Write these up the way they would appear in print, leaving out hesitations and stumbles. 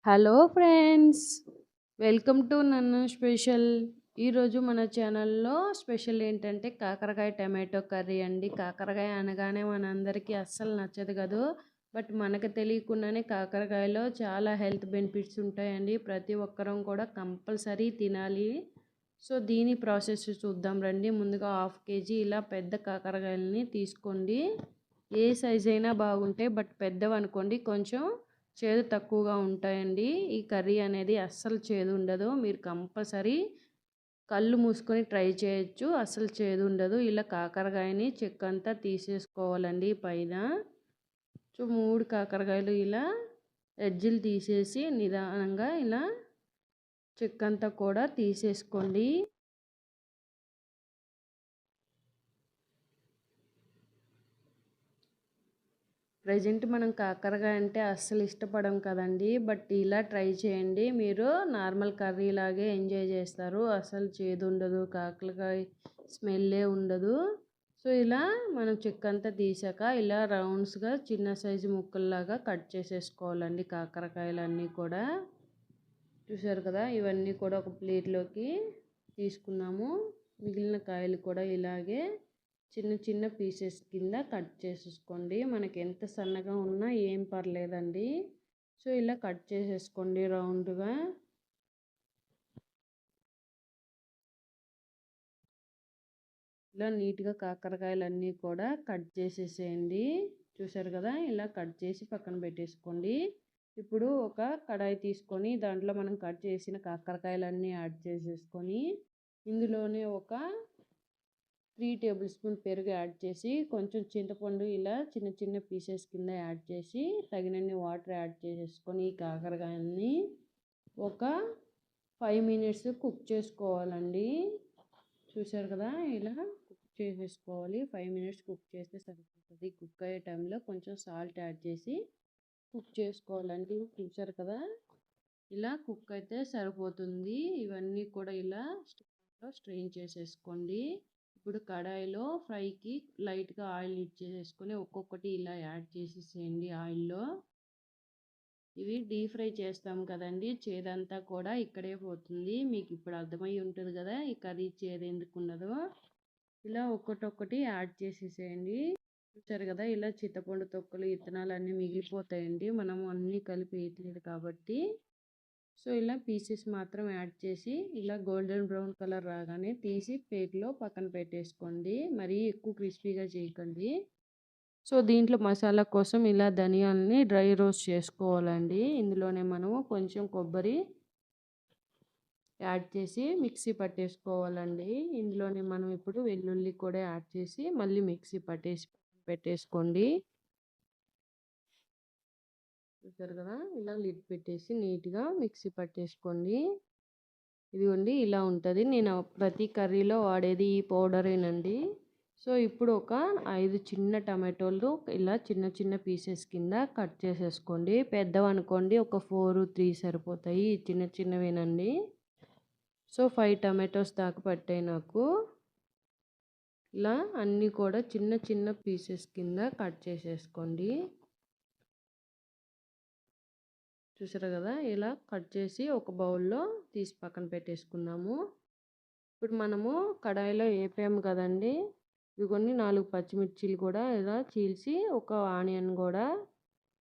Hello friends, welcome to నన్ను special. ఈరోజు మన ఛానల్లో స్పెషల్ ఏంటంటే కాకరకాయ టమాటో కర్రీ అండి. కాకరకాయ అనగానే మనందరికీ అస్సలు నచ్చదు కదా. బట్ మనకు తెలియకుండానే కాకరకాయలో చాలా హెల్త్ బెనిఫిట్స్ ఉంటాయండి. ప్రతి ఒక్కరం కూడా కంపల్సరీ తినాలి. సో దీని ప్రాసెస్ చూద్దాం రండి. ముందుగా 1/2 kg ఇలా పెద్ద కాకరకాయలని తీసుకోండి. ఏ సైజ్ అయినా బాగుంటాయి, బట్ పెద్దవనుకోండి కొంచెం చేదు తక్కువగా ఉంటాయండి. ఈ కర్రీ అనేది అస్సలు చేదు ఉండదు. మీరు కంపల్సరీ కళ్ళు మూసుకొని ట్రై చేయొచ్చు, అస్సలు చేదు ఉండదు. ఇలా కాకరకాయని చెక్కంతా తీసేసుకోవాలండి పైన. సో 3 కాకరకాయలు ఇలా ఎడ్జిలు తీసేసి నిదానంగా ఇలా చెక్కంతా కూడా తీసేసుకోండి. ప్రజెంట్ మనం కాకరకాయ అంటే అస్సలు ఇష్టపడం కదండి. బట్ ఇలా ట్రై చేయండి, మీరు నార్మల్ కర్రీ లాగే ఎంజాయ్ చేస్తారు. అసలు చేదు ఉండదు, కాకరకాయ స్మెల్లే ఉండదు. సో ఇలా మనం చెక్కంతా తీసాక ఇలా రౌండ్స్గా చిన్న సైజు ముక్కల్లాగా కట్ చేసేసుకోవాలండి కాకరకాయలన్నీ కూడా. చూసారు కదా, ఇవన్నీ కూడా ఒక ప్లేట్లోకి తీసుకున్నాము. మిగిలిన కాయలు కూడా ఇలాగే చిన్న చిన్న పీసెస్ కింద కట్ చేసేసుకోండి. మనకి ఎంత సన్నగా ఉన్నా ఏం పర్లేదండి. సో ఇలా కట్ చేసేసుకోండి రౌండ్గా. ఇలా నీట్గా కాకరకాయలన్నీ కూడా కట్ చేసేసేయండి. చూసారు కదా, ఇలా కట్ చేసి పక్కన పెట్టేసుకోండి. ఇప్పుడు ఒక కడాయి తీసుకొని దాంట్లో మనం కట్ చేసిన కాకరకాయలన్నీ యాడ్ చేసేసుకొని ఇందులోనే ఒక 3 టేబుల్ స్పూన్ పెరుగు యాడ్ చేసి కొంచెం చింతపండు ఇలా చిన్న చిన్న పీసెస్ కింద యాడ్ చేసి తగినన్ని వాటర్ యాడ్ చేసేసుకొని ఈ కాకరకాయలని ఒక 5 మినిట్స్ కుక్ చేసుకోవాలండి. చూసారు కదా, ఇలా కుక్ చేసేసుకోవాలి. 5 మినిట్స్ కుక్ చేస్తే సరిపోతుంది. కుక్ అయ్యే టైంలో కొంచెం సాల్ట్ యాడ్ చేసి కుక్ చేసుకోవాలండి. చూసారు కదా, ఇలా కుక్ అయితే సరిపోతుంది. ఇవన్నీ కూడా ఇలా స్ట్రెయిన్ చేసేసుకోండి. ఇప్పుడు కడాయిలో ఫ్రైకి లైట్గా ఆయిల్ ఇచ్చేసేసుకొని ఒక్కొక్కటి ఇలా యాడ్ చేసేసేయండి ఆయిల్లో. ఇవి డీప్ ఫ్రై చేస్తాం కదండి, చేదంతా కూడా ఇక్కడే పోతుంది. మీకు ఇప్పుడు అర్థమై ఉంటుంది కదా ఈ కర్రీ చేదు ఎందుకు ఉండదో. ఇలా ఒక్కటొక్కటి యాడ్ చేసేసేయండి. చూసారు కదా, ఇలా చింతపండు తొక్కలు ఇత్తనాలు అన్నీ మిగిలిపోతాయండి, మనం అన్నీ కలిపి వేయట్లేదు కాబట్టి. సో ఇలా పీసెస్ మాత్రం యాడ్ చేసి ఇలా గోల్డెన్ బ్రౌన్ కలర్ రాగానే తీసి ప్లేట్లో పక్కన పెట్టేసుకోండి. మరీ ఎక్కువ క్రిస్పీగా చేయకండి. సో దీంట్లో మసాలా కోసం ఇలా ధనియాలని డ్రై రోస్ట్ చేసుకోవాలండి. ఇందులోనే మనము కొంచెం కొబ్బరి యాడ్ చేసి మిక్సీ పట్టేసుకోవాలండి. ఇందులోనే మనం ఇప్పుడు వెల్లుల్లి కూడా యాడ్ చేసి మళ్ళీ మిక్సీ పెట్టేసుకోండి. చూసారు కదా, ఇలా లిడ్ పెట్టేసి నీట్గా మిక్సీ పట్టేసుకోండి. ఇదిగోండి ఇలా ఉంటుంది. నేను ప్రతి కర్రీలో వాడేది ఈ పౌడరేనండి. సో ఇప్పుడు ఒక 5 చిన్న టమాటోలు ఇలా చిన్న చిన్న పీసెస్ కింద కట్ చేసేసుకోండి. పెద్దవనుకోండి ఒక 4, 3 సరిపోతాయి. చిన్న చిన్నవేనండి. సో 5 టమాటోస్ దాకా పట్టాయి నాకు. ఇలా అన్నీ కూడా చిన్న చిన్న పీసెస్ కింద కట్ చేసేసుకోండి. చూసారు కదా, ఇలా కట్ చేసి ఒక బౌల్లో తీసి పక్కన పెట్టేసుకుందాము. ఇప్పుడు మనము కడాయిలో వేపాము కదండి, ఇదిగోండి 4 పచ్చిమిర్చీలు కూడా ఇలా చీల్చి ఒక ఆనియన్ కూడా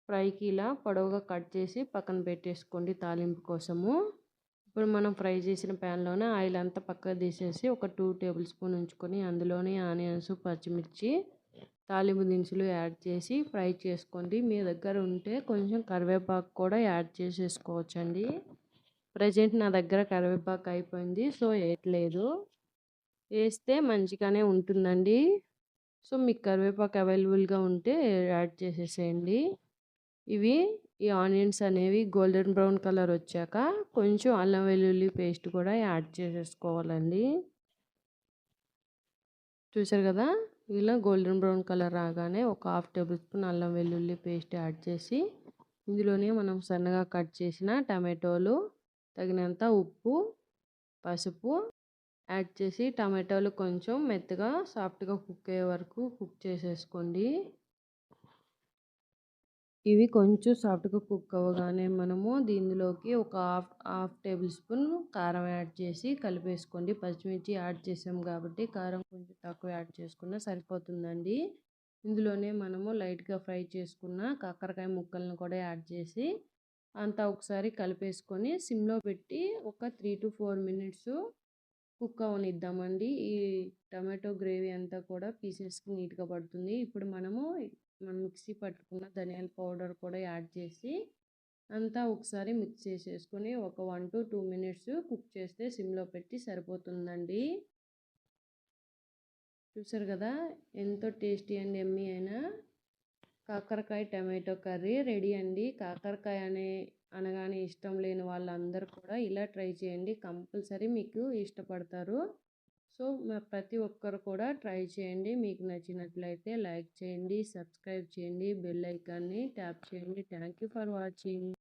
ఫ్రైకి ఇలా పొడవుగా కట్ చేసి పక్కన పెట్టేసుకోండి తాలింపు కోసము. ఇప్పుడు మనం ఫ్రై చేసిన ప్యాన్లోనే ఆయిల్ అంతా పక్కకు తీసేసి ఒక 2 టేబుల్ స్పూన్ ఉంచుకొని అందులోనే ఆనియన్స్, పచ్చిమిర్చి, తాలింపు దినుసులు యాడ్ చేసి ఫ్రై చేసుకోండి. మీ దగ్గర ఉంటే కొంచెం కరివేపాకు కూడా యాడ్ చేసేసుకోవచ్చండి. ప్రజెంట్ నా దగ్గర కరివేపాకు అయిపోయింది, సో వేయట్లేదు. వేస్తే మంచిగానే ఉంటుందండి. సో మీకు కరివేపాకు అవైలబుల్గా ఉంటే యాడ్ చేసేసేయండి. ఈ ఆనియన్స్ అనేవి గోల్డెన్ బ్రౌన్ కలర్ వచ్చాక కొంచెం అల్లం వెల్లుల్లి పేస్ట్ కూడా యాడ్ చేసేసుకోవాలండి. చూసారు కదా, ఇలా గోల్డెన్ బ్రౌన్ కలర్ రాగానే ఒక 1/2 టేబుల్ స్పూన్ అల్లం వెల్లుల్లి పేస్ట్ యాడ్ చేసి ఇందులోనే మనం సన్నగా కట్ చేసిన టమాటోలు, తగినంత ఉప్పు, పసుపు యాడ్ చేసి టమాటోలు కొంచెం మెత్తగా సాఫ్ట్గా కుక్ అయ్యే వరకు కుక్ చేసేసుకోండి. ఇవి కొంచెం సాఫ్ట్‌గా కుక్ అవ్వగానే మనము దీనిలోకి ఒక హాఫ్ టేబుల్ స్పూన్ కారం యాడ్ చేసి కలిపేసుకోండి. పచ్చిమిర్చి యాడ్ చేసాం కాబట్టి కారం కొంచెం తక్కువ యాడ్ చేసుకున్నా సరిపోతుందండి. ఇందులోనే మనము లైట్‌గా ఫ్రై చేసుకున్న కాకరకాయ ముక్కలను కూడా యాడ్ చేసి అంతా ఒకసారి కలిపేసుకొని సిమ్‌లో పెట్టి ఒక 3-4 మినిట్స్ కుక్ అవ్వనిద్దామండి. ఈ టమాటో గ్రేవీ అంతా కూడా పీసెస్‌కి నీట్‌గా పడుతుంది. ఇప్పుడు మనం మిక్సీ పట్టుకున్న ధనియాల పౌడర్ కూడా యాడ్ చేసి అంతా ఒకసారి మిక్స్ చేసేసుకొని ఒక 1-2 మినిట్స్ కుక్ చేస్తే సిమ్‌లో పెట్టి సరిపోతుందండి. చూసారు కదా! ఎంతో టేస్టీ అండ్ యమ్మీ అయిన కాకరకాయ టమాటో కర్రీ రెడీ అండి. కాకరకాయ అనగానే ఇష్టం లేని వాళ్ళందరూ కూడా ఇలా ట్రై చేయండి. కంపల్సరీ మీకు ఇష్టపడతారు. సో, ప్రతి ఒక్కరు కూడా ట్రై చేయండి. మీకు నచ్చినట్లయితే లైక్ చేయండి, సబ్స్క్రైబ్ చేయండి, బెల్ ఐకాన్ని ట్యాప్ చేయండి. Thank you for watching.